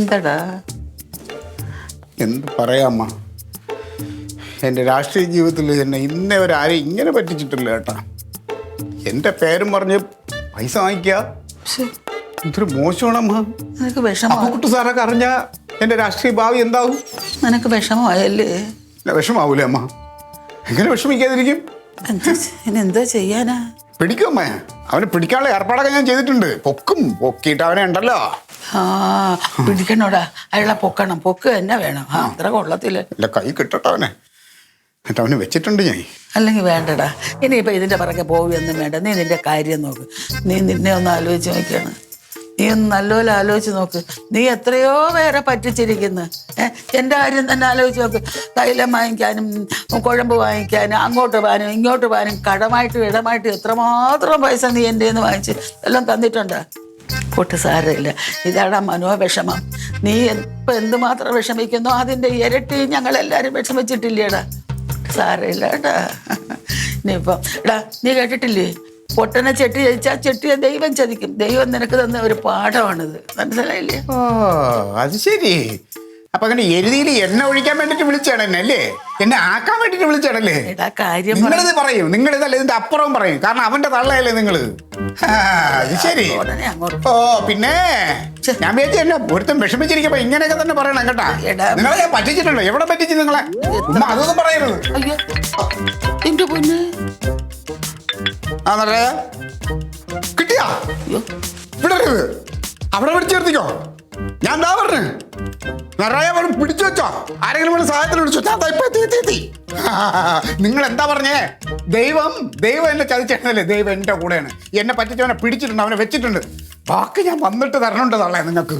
എന്തടാ? എന്ത് പറയാമ്മ, എൻ്റെ രാഷ്ട്രീയ ജീവിതത്തിൽ എന്നെ ഇന്നേ വരെ ആരും ഇങ്ങനെ പറ്റിച്ചിട്ടില്ല കേട്ടാ. എൻ്റെ പേരും പറഞ്ഞ് പൈസ വാങ്ങിക്കുക എന്തൊരു മോശമാണമ്മ. നിനക്ക് വിഷമം, കുട്ടു സാറൊക്കെ അറിഞ്ഞാ എൻ്റെ രാഷ്ട്രീയ ഭാവി എന്താവും? നിനക്ക് വിഷമമായല്ലേ? വിഷമാവൂലേ അമ്മ? എങ്ങനെ വിഷമിക്കാതിരിക്കും? ഇനി എന്താ ചെയ്യാനാ? പിടിക്കും അമ്മ, അവനെ പിടിക്കാനുള്ള ഏർപ്പാടൊക്കെ ഞാൻ ചെയ്തിട്ടുണ്ട്. പൊക്കിയിട്ട് അവനെ ഉണ്ടല്ലോ. ആ പിടിക്കണോടാ, അയാളെ പൊക്കണം. പൊക്ക് തന്നെ വേണം. അത്ര കൊള്ളത്തില്ല. എൻ്റെ കൈ കിട്ടട്ടോ അവനെ, എന്നിട്ട് അവന് വെച്ചിട്ടുണ്ട് ഞാൻ. അല്ലെങ്കിൽ വേണ്ടടാ, ഇനിയിപ്പോൾ ഇതിൻ്റെ പുറകെ പോവുകയൊന്നും വേണ്ട. നീ നിന്റെ കാര്യം നോക്ക്. നീ നിന്നെ ഒന്ന് ആലോചിച്ച് നോക്കിയാണ്. നീ ഒന്ന് നല്ലപോലെ ആലോചിച്ച് നോക്ക്. നീ എത്രയോ പേരെ പറ്റിച്ചിരിക്കുന്നു. എൻ്റെ കാര്യം തന്നെ ആലോചിച്ച് നോക്ക്. തൈലം വാങ്ങിക്കാനും കുഴമ്പ് വാങ്ങിക്കാനും അങ്ങോട്ട് പോകാനും ഇങ്ങോട്ട് പോകാനും കടമായിട്ട് ഇടമായിട്ട് എത്രമാത്രം പൈസ നീ എൻ്റെ നിന്ന് വാങ്ങിച്ച് എല്ലാം തന്നിട്ടുണ്ടോ? ഒട്ട് സാരമില്ല. ഇതാടാ മനോവിഷമം. നീ ഇപ്പം എന്തുമാത്രം വിഷമിക്കുന്നോ അതിൻ്റെ ഇരട്ടി ഞങ്ങളെല്ലാവരും വിഷമിച്ചിട്ടില്ലേടാ. സാരമില്ല കേട്ടാ. ഇനിയിപ്പം എടാ, നീ കേട്ടിട്ടില്ലേ, പൊട്ടനെ ചെട്ടി ചതിച്ചാൽ ചെട്ടിയെ ദൈവം ചതിക്കും. ദൈവം നിനക്ക് തന്ന ഒരു പാഠമാണിത്, മനസ്സിലായില്ലേ? ഓ അത് ശരി. അപ്പൊ അങ്ങനെ എരുതിയിൽ എണ്ണ ഒഴിക്കാൻ വേണ്ടിട്ട് വിളിച്ചാണല്ലേ അല്ലേ? എന്നെ ആക്കാൻ വേണ്ടിട്ട് വിളിച്ചാണല്ലേ? എടാ കാര്യം നിങ്ങളിത് പറയും, നിങ്ങളിതല്ല ഇതിന്റെ അപ്പുറം പറയും. കാരണം അവന്റെ തള്ളയല്ലേ നിങ്ങള്. അത് ശരി. ഓ പിന്നെ ഞാൻ വിചാരിച്ചു എന്നെ ഒരുത്തം വിഷമിച്ചിരിക്കുമ്പോ ഇങ്ങനെയൊക്കെ തന്നെ പറയണം കേട്ടാ. നിങ്ങളെ ഞാൻ പറ്റിച്ചിട്ടുണ്ടോ? എവിടെ പറ്റിച്ചു നിങ്ങളെ? അതൊന്നും പറയരുത്. അയ്യോ എന്റെ പൊന്ന്. കിട്ടിയാ വിടരുത്. അവിടെ പിടിച്ചെടുത്തിക്കോ. ഞാൻ എന്താ പറഞ്ഞു? നിറയെ പിടിച്ചു വെച്ചോ. ആരെങ്കിലും വേണം സഹായത്തിന് വിളിച്ചോ. ഞാൻ നിങ്ങൾ എന്താ പറഞ്ഞേ? ദൈവം എന്നെ ചതിച്ചല്ലേ? ദൈവം എന്റെ കൂടെയാണ്. എന്നെ പറ്റിച്ചവനെ പിടിച്ചിട്ടുണ്ട്, അവനെ വെച്ചിട്ടുണ്ട്. ബാക്കി ഞാൻ വന്നിട്ട് തരണുണ്ട് തള്ളേ നിങ്ങൾക്ക്.